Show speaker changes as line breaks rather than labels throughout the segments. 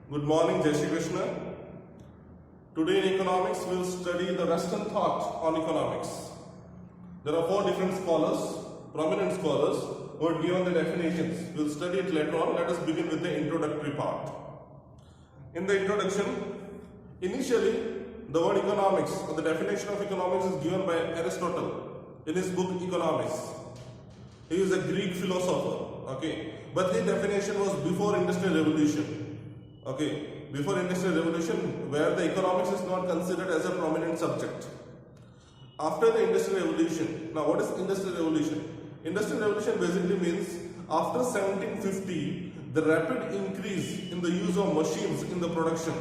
Good morning, Jai Shri Krishna. Today in economics, we will study the Western thought on economics. There are four different scholars, prominent scholars, who have given the definitions. We will study it later on. Let us begin with the introductory part. In the introduction, initially, the word economics, or the definition of economics, is given by Aristotle in his book Economics. He is a Greek philosopher, okay, but his definition was before Industrial Revolution. Okay, before Industrial Revolution, where the economics is not considered as a prominent subject. After the Industrial Revolution, now what is Industrial Revolution? Industrial Revolution basically means after 1750, the rapid increase in the use of machines in the production,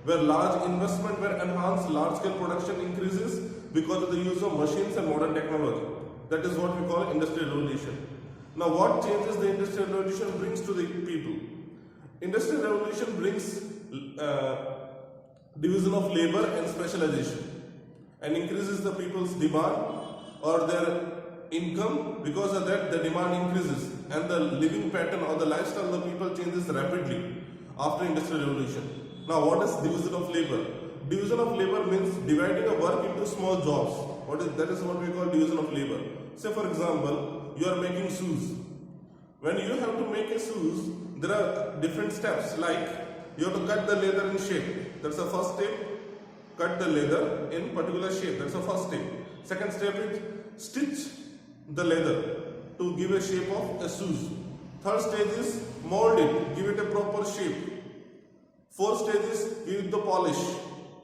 where large investment were enhanced, large scale production increases because of the use of machines and modern technology. That is what we call Industrial Revolution. Now what changes the Industrial Revolution brings to the people? Industrial Revolution brings division of labor and specialization and increases the people's demand or their income. Because of that, the demand increases and the living pattern or the lifestyle of the people changes rapidly after Industrial Revolution. Now what is division of labor? Division of labor means dividing a work into small jobs. That is what we call division of labor. Say for example, you are making shoes. When you have to make a shoes, there are different steps, like you have to cut the leather in shape. That's the first step. Cut the leather in particular shape. That's the first step. Second step is stitch the leather to give a shape of a shoes. Third stage is mold it, give it a proper shape. Fourth stage is give it the polish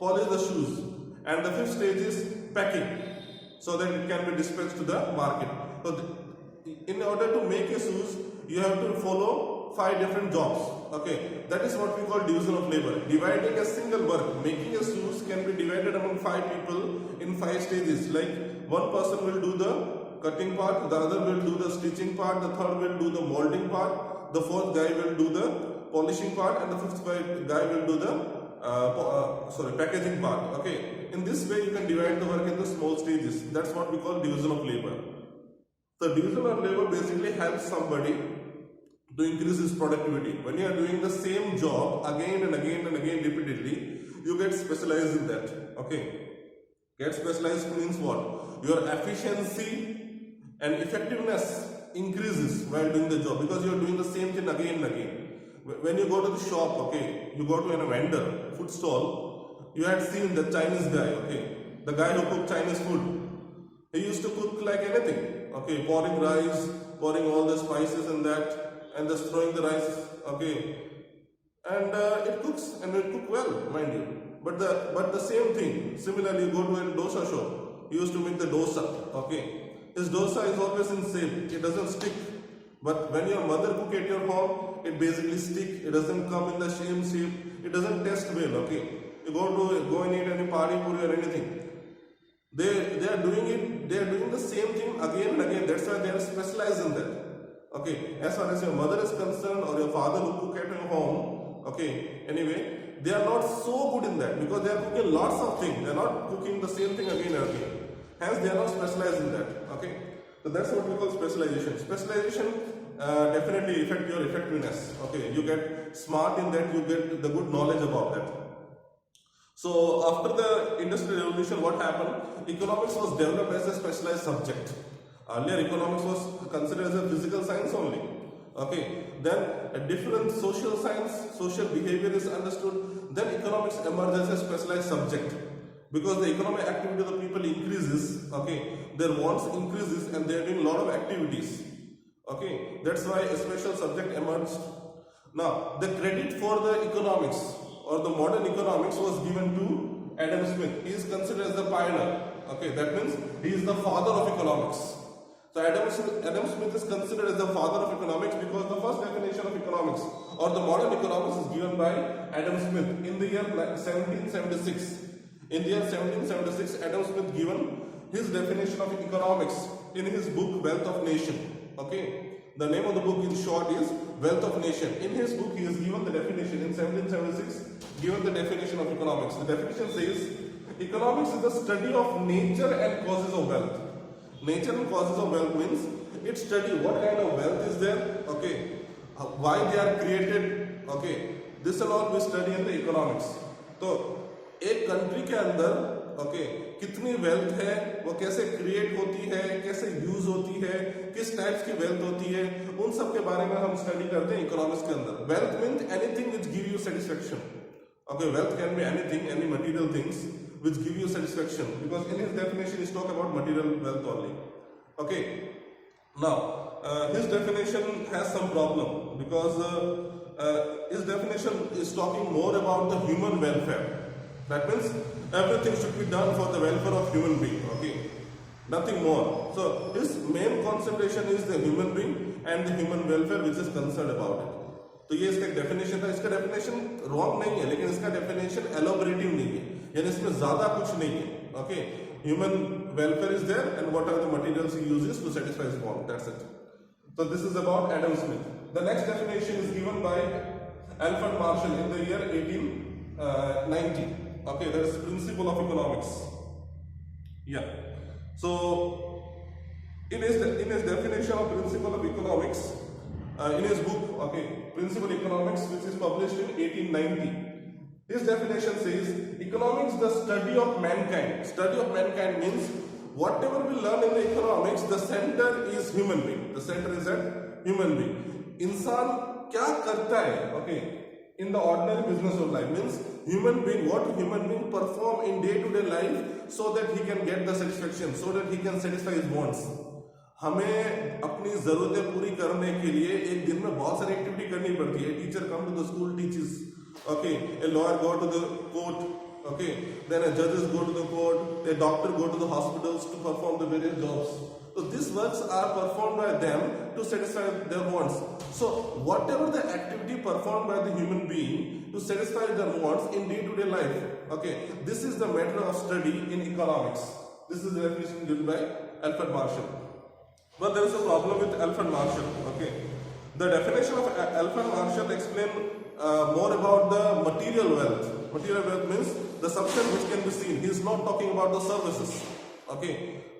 the shoes. And the fifth stage is packing, so that it can be dispatched to the market. So in order to make a shoes, you have to follow 5 different jobs. Okay, that is what we call division of labor. Dividing a single work, making a shoes can be divided among 5 people in 5 stages. Like one person will do the cutting part, the other will do the stitching part, the third will do the molding part, the fourth guy will do the polishing part, and the fifth guy will do the packaging part. Okay, in this way you can divide the work into small stages. That's what we call division of labor. So division of labor basically helps somebody to increase his productivity. When you are doing the same job again and again and again repeatedly, you get specialized in that. Okay, get specialized means what? Your efficiency and effectiveness increases while doing the job, because you are doing the same thing again and again. When you go to the shop, okay, you go to a vendor, food stall, you had seen the Chinese guy, okay, the guy who cooked Chinese food. He used to cook like anything, okay, pouring rice, pouring all the spices and that, and just throwing the rice, okay, and it cooks, and it cook well, mind you. But the same thing, similarly, you go to a dosa shop, he used to make the dosa, okay, his dosa is always in shape, it doesn't stick. But when your mother cook at your home, it basically stick, it doesn't come in the same shape, it doesn't taste well, okay. You go and eat any pani puri or anything, they are doing the same thing again and again. That's why they are specialized in that. Okay, as far as your mother is concerned or your father who cook at your home, okay, anyway, they are not so good in that, because they are cooking lots of things. They are not cooking the same thing again and again. Hence, they are not specialized in that. Okay, so that's what we call specialization. Specialization definitely affect your effectiveness. Okay, you get smart in that, you get the good knowledge about that. So after the Industrial Revolution, what happened? Economics was developed as a specialized subject. Earlier, economics was considered as a physical science only. Okay, then a different social science, social behavior is understood. Then economics emerges as a specialized subject, because the economic activity of the people increases. Okay, their wants increases and they are doing a lot of activities. Okay, that's why a special subject emerged. Now, the credit for the economics or the modern economics was given to Adam Smith. He is considered as the pioneer. Okay, that means he is the father of economics. So Adam Smith is considered as the father of economics, because the first definition of economics or the modern economics is given by Adam Smith in the year 1776. In the year 1776, Adam Smith given his definition of economics in his book Wealth of Nation. Okay, the name of the book in short is Wealth of Nation. In his book, he has given the definition in 1776, given the definition of economics. The definition says, economics is the study of nature and causes of wealth. Nature and causes of wealth means it study what kind of wealth is there, okay, why they are created, okay, this and all we study in the economics. तो एक country के अंदर okay कितनी wealth है, वो कैसे create होती है, कैसे यूज होती है, किस टाइप्स की वेल्थ होती है, उन सब के बारे में हम स्टडी करते हैं इकोनॉमिक्स के अंदर। Wealth means anything which give you satisfaction. Okay, wealth can be anything, any material things which give you satisfaction, because in his definition he talk about material wealth only. Okay, now his definition has some problem, because his definition is talking more about the human welfare. That means everything should be done for the welfare of human being. Okay, nothing more. So his main concentration is the human being and the human welfare which is concerned about it. तो ये इसका definition था। इसका definition wrong नहीं है, लेकिन इसका definition एलोबरेटिव नहीं है, यानी इसमें ज्यादा कुछ नहीं है। Okay, human welfare is there and what are the materials he uses to satisfy his want, that's it. So this is about Adam Smith. The next definition is given by Alfred Marshall in the year 1890. Okay, that is principle of economics. Yeah. So in his definition of principle of economics, in his book, okay, Principle Economics, which is published in 1890, his definition says economics the study of mankind. Study of mankind means whatever we learn in the economics, the center is human being. The center is that human being. इंसान क्या करता है, okay, in the ordinary business of life, means human being, what human being perform in day-to-day life so that he can get the satisfaction, so that he can satisfy his wants. हमें अपनी जरूरतें पूरी करने के लिए एक दिन में बहुत सारी एक्टिविटी करनी पड़ती है। Teacher come to the school teachers, okay, a lawyer go to the court, okay, then a जजेस go to the court, a doctor go to the hospitals to perform the various jobs. So these works are performed by them to satisfy their wants. So whatever the activity performed by the human being to satisfy their wants in day-to-day life, okay, this is the matter of study in economics. This is the definition given by Alfred Marshall. But there is a problem with Alfred Marshall. Okay, the definition of Alfred Marshall explain more about the material wealth. Material wealth means the substance which can be seen. He is not talking about the services. Okay,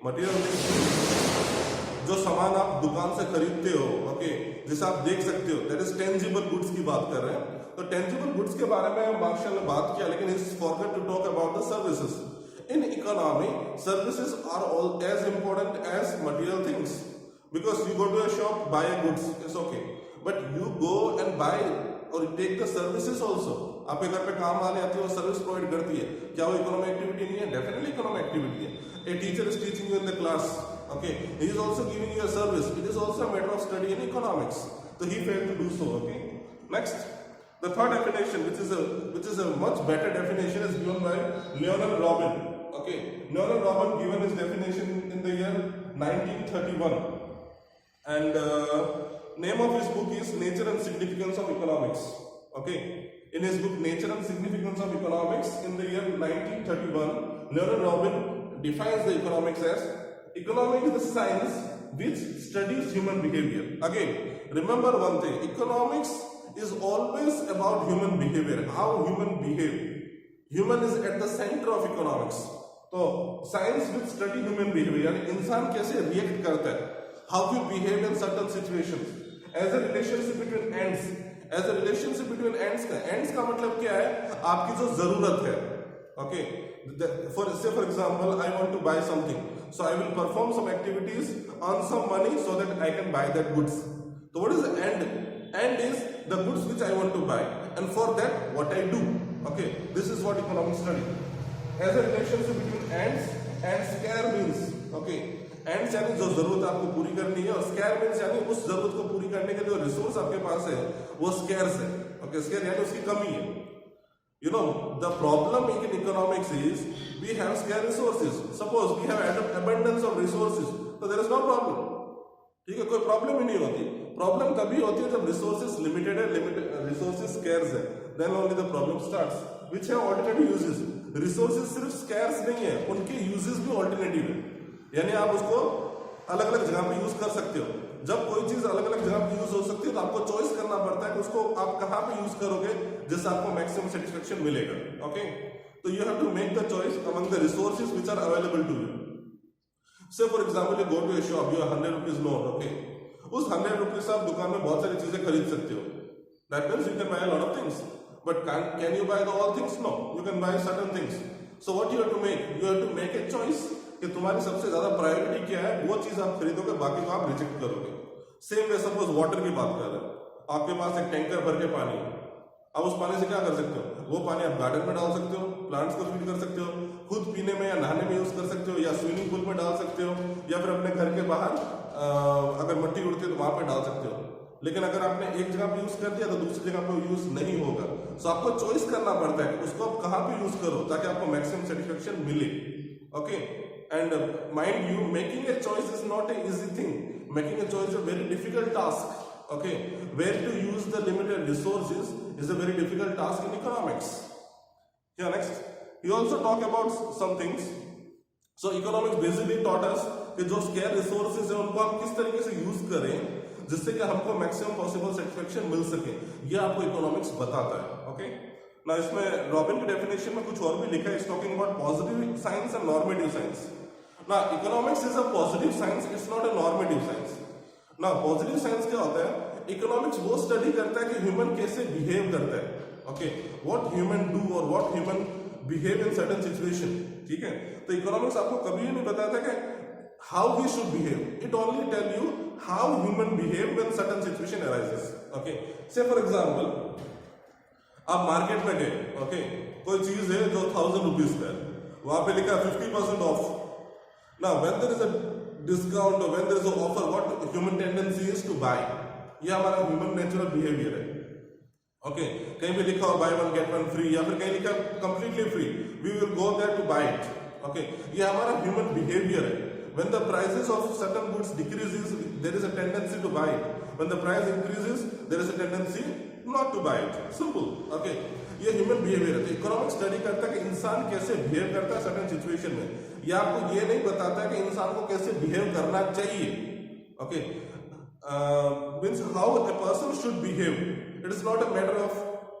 material means जो सामान आप दुकान से खरीदते हो, okay, जिसे आप देख सकते हो, that is tangible goods की बात कर रहे हैं। तो tangible goods के बारे में मार्शल ने बात किया, लेकिन he forgot to talk about the services. In economy, services are all as important as material things. Because you go to a shop, buy a goods, it's okay. But you go and buy or take the services also. आपके घर पे काम आने आती है, वो service provide करती है। क्या वो इकोनॉमिक एक्टिविटी नहीं है? डेफिनेटली इकोनॉमिक एक्टिविटी है। A teacher is teaching you in the class. Okay, he is also giving you a service. It is also a matter of study in economics. So he failed to do so. Okay. Next, the third definition, which is a much better definition, is given by Leonard Robin. Okay, Leonard Robin given his definition in the year 1931. And name of his book is Nature and Significance of Economics. Okay, in his book Nature and Significance of Economics in the year 1931, Leonard Robin defines the economics as economics is the science which studies human behavior. Again, remember one thing, economics is always about human behavior, how human behave. Human is at the center of economics. तो science which study human behaviour, यानी इंसान कैसे react करता है, how we behave in certain situations, as a relationship between ends. As a relationship between ends का मतलब क्या है? आपकी जो जरूरत है, okay, for example, I want to buy something, so I will perform some activities, earn some money so that I can buy that goods. So what is the end? End is the goods which I want to buy, and for that what I do. Okay, this is what economics study. As a relationship between ends and scare means, okay, ends यानी जो जरूरत आपको पूरी करनी है, और scare means यानी उस जरूरत को पूरी करने के लिए जो रिसोर्स आपके पास है वो स्कैर्स है। ओके, स्कैर यानी उसकी कमी है। You know the problem in economics is we have scarce resources. Suppose we have abundance of resources, तो देयर इज नो प्रॉब्लम। ठीक है, कोई प्रॉब्लम ही नहीं होती। प्रॉब्लम कभी होती है जब रिसोर्सेज लिमिटेड है, रिसोर्सेज स्कैर्स है, then only the problem starts. Which have alternative uses. Resources सिर्फ स्कैर्स नहीं है, उनके यूजेस भी ऑल्टरनेटिव है, यानी आप उसको अलग अलग जगह पे यूज कर सकते हो। जब कोई चीज अलग अलग जगह पे यूज हो सकती है तो आपको चॉइस करना पड़ता है कि उसको आप कहां पे यूज करोगे जिससे आपको मैक्सिमम सेटिस्फेक्शन मिलेगा। ओके, तो you have to make the choice among the resources which are available to you. Say for example you go to a shop, you have 100 rupees note. Okay, उस 100 rupees से आप दुकान में बहुत सारी चीजें खरीद सकते हो। That means you can buy a lot of things. But can you buy the all things? No, you can buy certain things. So what you have to make? You have to make a choice कि तुम्हारी सबसे ज्यादा priority क्या है, वो चीज आप खरीदोगे, बाकी को आप रिजेक्ट करोगे. सेम वे सपोज वाटर की बात कर रहे हैं, आपके पास एक टैंकर भर के पानी है, अब उस पानी से क्या कर सकते हो? वो पानी आप गार्डन में डाल सकते हो, प्लांट्स को फीड कर सकते हो, खुद पीने में या नहाने में यूज कर सकते हो, या स्विमिंग पूल में डाल सकते हो, या फिर अपने घर के बाहर अगर मिट्टी उड़ती है तो वहां पे डाल सकते हो. लेकिन अगर आपने एक जगह पे यूज कर दिया तो दूसरी जगह पे यूज नहीं होगा. सो आपको चॉइस करना पड़ता है कि उसको आप कहां पे यूज करो ताकि आपको मैक्सिमम सेटिस्फेक्शन मिले. Okay, and mind you, making a choice is not a easy thing. Making a choice is a very difficult task. Okay, where to use the limited resources is a very difficult task in economics. Yeah, next, he also talk about some things. So economics basically taught us कि जो scarce resources है उनको हम किस तरीके से use करें जिससे कि हमको मैक्सिमम पॉसिबल सेटिस्फेक्शन मिल सके, ये आपको इकोनॉमिक्स बताता है. ओके, ना इसमें रॉबिन की डेफिनेशन में कुछ और भी लिखा है. Is talking about positive science and normative science. ना economics is a positive science, it's not a normative science. ना पॉजिटिव साइंस क्या होता है? इकोनॉमिक्स वो स्टडी करता है कि ह्यूमन कैसे बिहेव करता है. ओके, व्हाट ह्यूमन डू और what human behave in certain situation. ठीक है, तो इकोनॉमिक्स आपको कभी नहीं बताता कि how we should behave. It only tell you how human behave when certain situation arises. Okay, say for example आप मार्केट में गए. ओके, कोई चीज है जो 1000 रुपीज का है, वहां पे लिखा 50% off. Now when there is a discount और when there is a offer, what human tendency is to buy. ये हमारा ह्यूमन नेचुरल बिहेवियर है. ओके, कहीं पे लिखा हो buy one get one free, या फिर कहीं लिखा completely free, we will go there to buy it. Okay, ये हमारा ह्यूमन बिहेवियर है. When the prices of certain goods decreases, there is a tendency to buy it. When the price increases, there is a tendency not to buy it. Simple. Okay, ये human behaviour है. तो economics study करता है कि इंसान कैसे behave करता है सर्टेन सिचुएशन में. ये आपको ये नहीं बताता कि इंसान को कैसे बिहेव करना चाहिए. Okay, means how a person should behave. It is not a matter of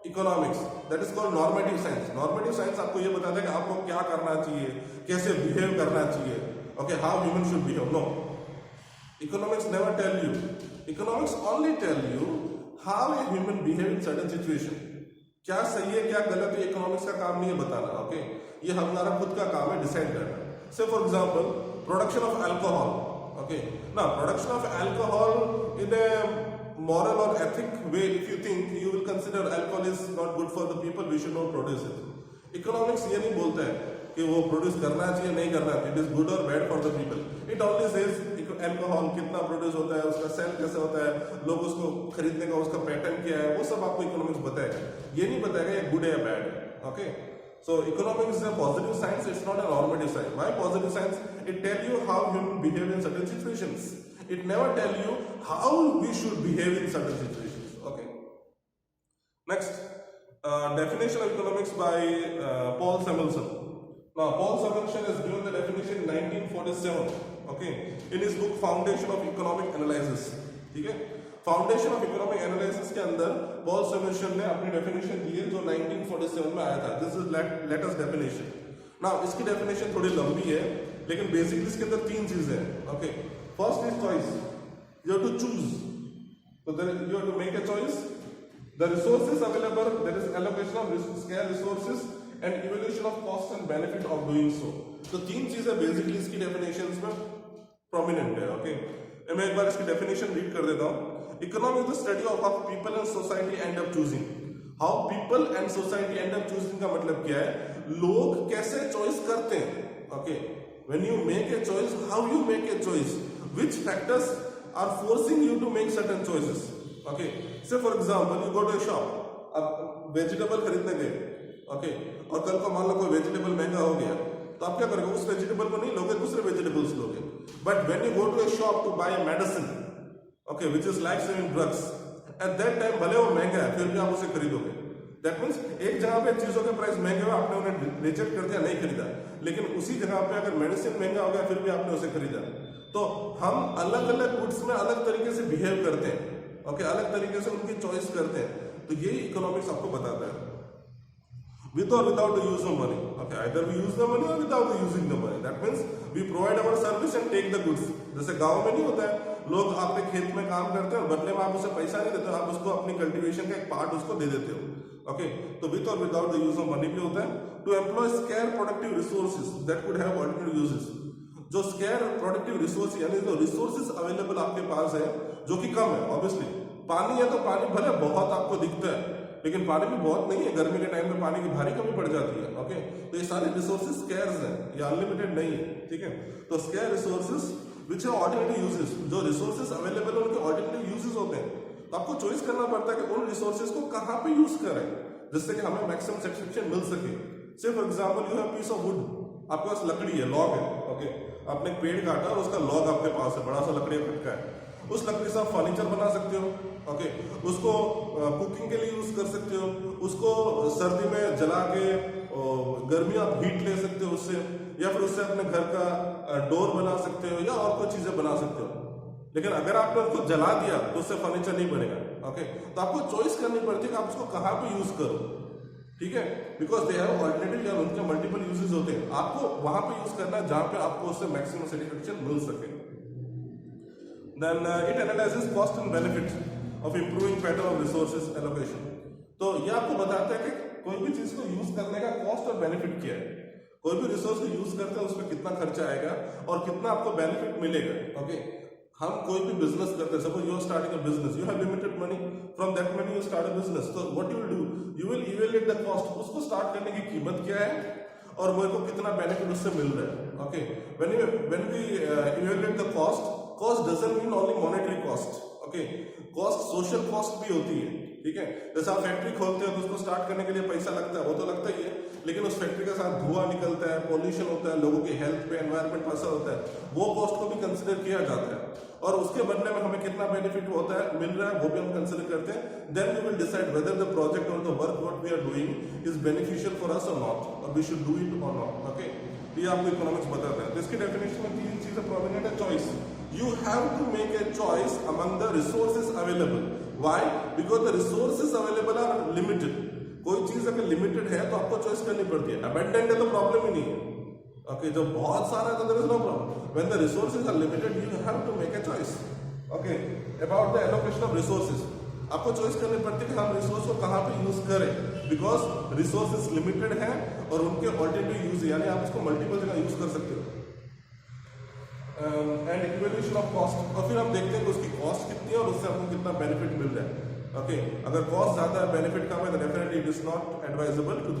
economics. That is called normative science. Normative science आपको ये बताता है कि आपको क्या करना चाहिए, कैसे बिहेव करना चाहिए. Okay, how human should behave. No, economics never tell you. Economics only tell you how a human behave in certain situation. क्या सही है क्या गलत है, इकोनॉमिक्स का काम नहीं है बताना. ओके, ये हमारा खुद का काम है डिसाइड करना. से for example production of alcohol. Okay, now production of alcohol in a moral or ethic way, if you think, you will consider alcohol is not good for the people, we should not produce it. Economics ये नहीं बोलता है कि वो produce करना चाहिए नहीं करना चाहिए, इट इज गुड और bad for the people. It only says alcohol कितना प्रोड्यूस होता है, उसका सेल कैसे होता है, लोग उसको खरीदने का उसका पैटर्न क्या है, वो सब आपको इकोनॉमिक्स बताएगा. ये नहीं बताएगा ये गुड है या बैड है. Okay, so economics is a positive science, it's not a normative science. Why positive science? It tell you how human behave in certain situations. It never tell you how we should behave in certain situations. Okay, next, definition of economics by Paul Samuelson. Now Paul Samuelson has given the definition in 1947. Okay, in his book Foundation of Economic Analysis. ठीक है, foundation of economic analysis के अंदर Paul summation ने अपनी definition दी है जो 1947 में आया था. This is latest definition. Now इसकी डेफिनेशन थोड़ी लंबी है लेकिन बेसिकली इसके अंदर तीन चीजें हैं. Okay, first is choice. You have to choose. So then you have to make a choice. The resources available, there is allocation of scarce resources and evaluation of cost and benefit of doing so. तो तीन चीजें basically इसकी definitions में prominent है. Okay, मैं एक बार इसकी definition read कर देता हूँ. Economics is the study of how people and society end up choosing. How people and society end up choosing का मतलब क्या है? लोग कैसे चॉइस करते हैं. Okay, when you make a choice, how you make a choice, which factors are forcing you to make certain choices. Okay, say for example you go to a shop, अब vegetable खरीदने गए. Okay, और कल को मान लो कोई vegetable महंगा हो गया तो आप क्या करोगे? उस वेजिटेबल को नहीं लोगे, दूसरे वेजिटेबल्स लोगे. But when you go to a shop to buy a medicine, okay, which is life-saving drugs, at that time भले वो महंगा है फिर भी आप उसे खरीदोगे. That means एक जगह पे चीजों के प्राइस महंगे हुए आपने उन्हें रिजेक्ट कर दिया, नहीं खरीदा. लेकिन उसी जगह पे अगर मेडिसिन महंगा हो गया फिर भी आपने उसे खरीदा. तो हम अलग अलग गुड्स में अलग तरीके से बिहेव करते हैं. ओके, अलग तरीके से उनकी चॉइस करते हैं. तो ये इकोनॉमिक्स आपको बताता है. With or without the use of money. Okay, either we use the money or without using the money. That means we provide our service and take the goods. जैसे गांव में नहीं होता है लोग आपके खेत में काम करते हैं और बदले में आप उसे पैसा नहीं देते, आप उसको अपनी कल्टीवेशन का एक पार्ट उसको दे देते हो। ओके, तो विद और without the use of money भी होता है। To employ scarce productive resources that could have alternative uses, जो स्केयर प्रोडक्टिव रिसोर्स यानी जो रिसोर्सेज अवेलेबल आपके पास है जो कि कम है, ऑब्वियसली पानी है तो पानी भले बहुत आपको दिखता है लेकिन पानी भी बहुत नहीं है, गर्मी के टाइम में पानी की भारी कमी पड़ जाती है। ओके, तो ये सारे रिसोर्सेज स्केयर्स हैं, ये अनलिमिटेड नहीं है, ठीक है। तो स्केयर रिसोर्सेज विच है ऑर्डिनेटिव यूजेस, जो रिसोर्सेज अवेलेबल है उनके ऑर्डिनेटिव यूजेस होते हैं, तो आपको चॉइस करना पड़ता है कि उन रिसोर्सेज को कहाँ पे यूज करें जिससे कि हमें मैक्सिमम सेटिस्फेक्शन मिल सके। से for example you have piece of would, आपके पास लकड़ी है, लॉग है, ओके, आपने एक पेड़ काटा और उसका लॉग आपके पास है, बड़ा सा लकड़ी फटका है, उस लकड़ी से आप फर्नीचर बना सकते हो। ओके, उसको कुकिंग के लिए यूज कर सकते हो, उसको सर्दी में जला के गर्मी आप हीट ले सकते हो उससे, या फिर उससे अपने घर का डोर बना सकते हो या और कोई चीजें बना सकते हो। लेकिन अगर आपने उसको जला दिया तो उससे फर्नीचर नहीं बनेगा। ओके, तो आपको चॉइस करनी पड़ती है कि आप उसको कहाँ पे यूज करो, ठीक है, बिकॉज दे हैव ऑल्टरनेटिव या उनके मल्टीपल यूजेस होते हैं, आपको वहां पे यूज करना है जहां पे आपको उससे मैक्सिमम सेटिस्फेक्शन मिल सके। Then it analyzes cost and benefit of improving pattern of resources allocation. तो ये आपको बताता है कि कोई भी चीज को यूज करने का कॉस्ट और बेनिफिट क्या है, कोई भी रिसोर्स को यूज करते हैं उसमें कितना खर्चा आएगा और कितना आपको बेनिफिट मिलेगा। ओके, हम कोई भी बिजनेस करते हैं, suppose you are starting a business, you have limited money, from that money you start a business, तो what you will do, you will evaluate the cost, उसको स्टार्ट करने की कीमत क्या है और मेरे को कितना बेनिफिट उससे मिल रहा है। Okay, when we evaluate the cost, cost doesn't mean only monetary cost, okay, cost social cost भी होती है, ठीक है। जैसे आप फैक्ट्री खोलते हो तो उसको स्टार्ट करने के लिए पैसा लगता है, वो तो लगता ही है, लेकिन उस फैक्ट्री के साथ धुआं निकलता है, पॉल्यूशन होता है, लोगों की हेल्थ पे, एनवायरमेंट पर असर होता है, वो कॉस्ट को भी कंसिडर किया जाता है और उसके बदले में हमें कितना बेनिफिट होता है मिल रहा है वो भी हम कंसिडर करते हैं। Then we will decide whether the project और the work what we are doing is beneficial for us और नॉट, और वी शुड डू इट और नॉट। ओके, ये आपको इकोनॉमिक्स बताता है। तो इसकी डेफिनेशन में तीन चीजें प्रोमिनेंट है। Choice, you have to make a choice among the resources available. Why? Because the resources available are limited. कोई चीज अगर लिमिटेड है तो आपको चॉइस करनी पड़ती है, अबंडेंट है तो प्रॉब्लम ही नहीं है। ओके, जब बहुत सारा है तो there is no problem, when the resources are limited you have to make a choice. Okay, about the allocation of resources, आपको चॉइस करनी पड़ती है कि हम रिसोर्स को कहाँ पे यूज करें, बिकॉज रिसोर्सेज लिमिटेड है और उनके ऑल्टरनेटिव यूज, यानी आप उसको मल्टीपल जगह यूज कर सकते हो। एंड इक्वेल्यूशन ऑफ कॉस्ट, और फिर हम देखते हैं कि उसकी कॉस्ट कितनी है और उससे आपको कितना बेनिफिट मिल रहा है। ओके, अगर कॉस्ट ज्यादा है बेनिफिट कम है तो definitely it is not advisable to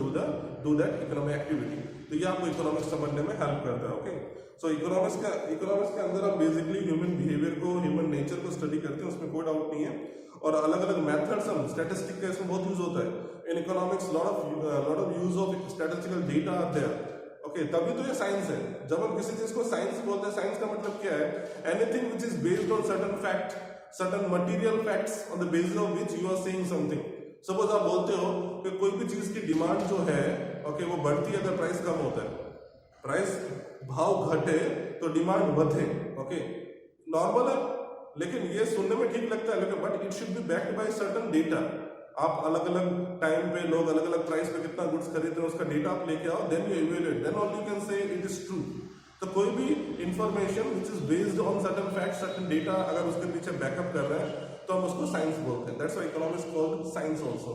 do that economic activity. तो ये आपको इकोनॉमिक्स समझने में हेल्प करता है। ओके, सो इकोनॉमिक्स के अंदर हम बेसिकली ह्यूमन बिहेवियर को, ह्यूमन नेचर को स्टडी करते हैं, उसमें कोई डाउट नहीं है, और अलग अलग मेथड्स हम स्टैटिस्टिक का इसमें बहुत यूज होता है। In economics lot of use of statistical data are there. Okay, तभी तो ये साइंस है। जब हम किसी चीज को साइंस बोलते हैं, साइंस का मतलब क्या है, anything which is based on certain fact, certain material facts on the basis of which you are saying something. Suppose आप बोलते हो कि कोई भी चीज की डिमांड जो है, ओके, वो बढ़ती है अगर प्राइस कम होता है, प्राइस भाव घटे तो डिमांड बढ़े। ओके, नॉर्मल है, लेकिन ये सुनने में ठीक लगता है, लेकिन but it should be backed by certain data. आप अलग अलग टाइम पे लोग अलग अलग प्राइस पे कितना गुड्स खरीद रहे हैं उसका डेटा आप लेके आओ, then you evaluate, then only you can say it is true. तो कोई भी information which is based on certain fact, certain data, अगर उसके पीछे बैकअप कर रहे हैं तो हम उसको साइंस बोलते हैं। That's why economics called science also.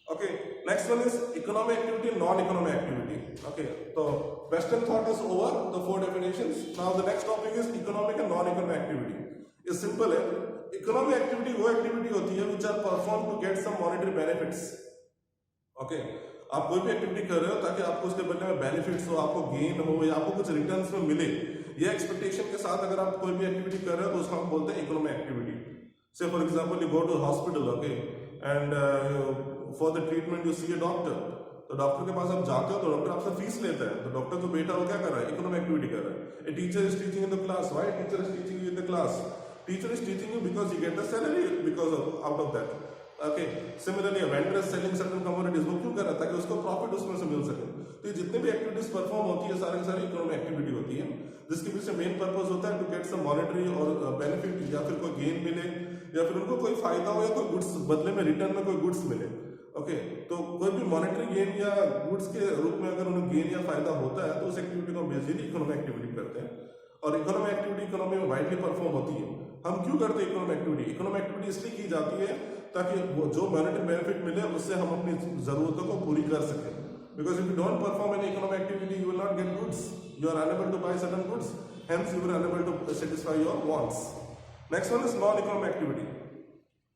Okay, next one is economic activity, non economic activity. Okay, तो western thought is over, the 4 definitions. Now the next topic is economic and non economic activity. Is simple है, economic activity वो activity होती है which are perform to get some monetary benefits. Okay, आप कोई भी activity कर रहे हो ताकि आपको उसके बदले में बेनिफिट्स हो, आपको गेन हो या आपको कुछ रिटर्न्स में मिले, ये एक्सपेक्टेशन के साथ अगर आप कोई भी एक्टिविटी कर रहे हो तो उसको हम बोलते हैं economic activity. Say for example you go to hospital, okay, and for the treatment you see a doctor, तो डॉक्टर के पास आप जाते हो तो डॉक्टर आपसे फीस लेता है, तो डॉक्टर जो बेटा वो क्या कर रहा है, इकोनॉमिक एक्टिविटी कर रहा है। A teacher is teaching in the class, why teacher is teaching you in the class, teacher is teaching you because you get the salary because of out of that. Okay, similarly a vendor is selling certain commodities, वो क्यों कर रहा है, ताकि उसको profit उसमें से मिल सके। तो ये जितने भी एक्टिविटीज परफॉर्म होती है सारी की सारी इकोनॉमिक एक्टिविटी होती है, जिसके पीछे मेन पर्पस होता है टू गेट सम मॉनेटरी और बेनिफिट, या फिर कोई गेन मिले, या फिर उनको कोई फायदा हो या कोई गुड्स बदले में रिटर्न में कोई गुड्स मिले। ओके, तो कोई भी मॉनेटरी गेन या गुड्स के रूप में अगर उन्हें गेन या फायदा होता है तो उस एक्टिविटी को बेसिकली इकोनॉमिक एक्टिविटी करते हैं। और इकोनॉमिक एक्टिविटी इकोनॉमी में वाइडली परफॉर्म होती है। हम क्यों करते हैं इकोनॉमिक एक्टिविटी? इकोनॉमिक एक्टिविटी इसलिए की जाती है ताकि वो जो मॉनेटरी बेनिफिट मिले उससे हम अपनी जरूरतों को पूरी कर सकें. Because if you don't perform any economic activity, you will not get goods. You are unable to buy certain goods. Hence, you are unable to satisfy your wants. Next one is non-economic activity.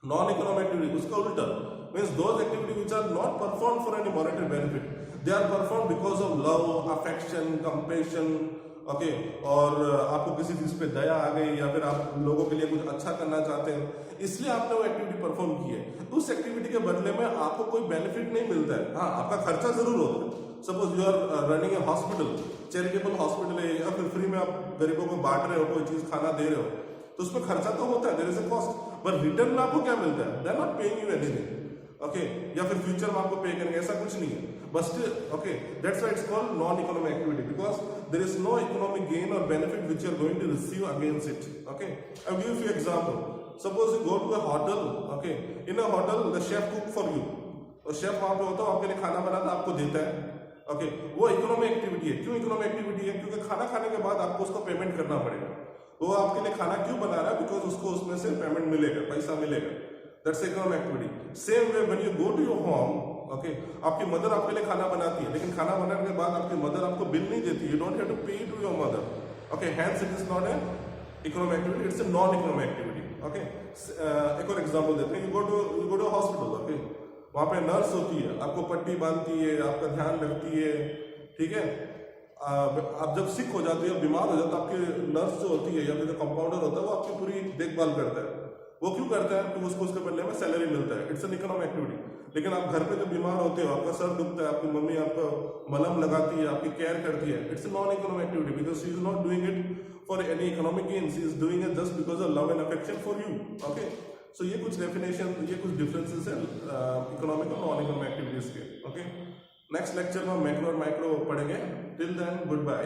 Non-economic activity, उसका उल्टा means those activities which are not performed for any monetary benefit. They are performed because of love, affection, compassion. Okay और आपको किसी चीज पे दया आ गई या फिर आप लोगों के लिए कुछ अच्छा करना चाहते हैं, इसलिए आपने वो एक्टिविटी परफॉर्म की है. तो उस एक्टिविटी के बदले में आपको कोई बेनिफिट नहीं मिलता है. हाँ, आपका खर्चा जरूर होता है. Suppose you are running a hospital, charitable hospital है, या फिर फ्री में आप गरीबों को बांट रहे हो, कोई चीज खाना दे रहे हो, तो उसमें खर्चा तो होता है, देयर इज अ कॉस्ट. पर रिटर्न में आपको क्या मिलता है? They are not paying you anything. Okay, या फिर फ्यूचर में आपको पे करेंगे, ऐसा कुछ नहीं है. बस okay, that's why it's called non economic activity, because there is no economic gain और benefit which you are going to receive against it. Okay, I will give you example. Suppose you go to a hotel. Okay, in a hotel the chef cook for you, और chef वहां पे होता है, आपके लिए खाना बनाता है, आपको देता है. ओके, वो इकोनॉमिक एक्टिविटी है. क्यों इकोनॉमिक एक्टिविटी है? क्योंकि खाना खाने के बाद आपको उसको पेमेंट करना पड़ेगा. वो आपके लिए खाना क्यों बना रहा है? बिकॉज उसको उसमें से पेमेंट मिलेगा, पैसा मिलेगा. That's economic activity. Same way when you go to your home, okay, आपकी मदर आपके लिए खाना बनाती है, लेकिन खाना बनाने के बाद आपकी मदर आपको बिल नहीं देती. You don't have to pay to your mother. Okay, hence it is not a economic activity. It's a non-economic activity. Okay, एक और एग्जांपल देते हैं. You go to a hospital. Okay, वहाँ पे नर्स होती है, आपको पट्टी बांधती है, आपका ध्यान रखती है. ठीक है, आप जब सिक हो जाते हो, बीमार हो जाते हो, आपकी नर्स जो होती है या फिर कंपाउंडर होता है, वो आपकी पूरी देखभाल करता है. वो क्यों करता है? क्योंकि उसको उसके बदले में सैलरी मिलता है. It's an economic activity. लेकिन आप घर पे जब बीमार होते हो, आपका सर दुखता है, आपकी मम्मी आपको मलहम लगाती है, आपकी केयर करती है. It's non economic activity because she is not doing it for any economic gain. She is doing it just because of love and affection for you. Okay, so ये कुछ डेफिनेशन, ये कुछ डिफरेंसेस है economic और non economic activities के. Okay, next lecture में macro और micro पढ़ेंगे. Till then, good bye.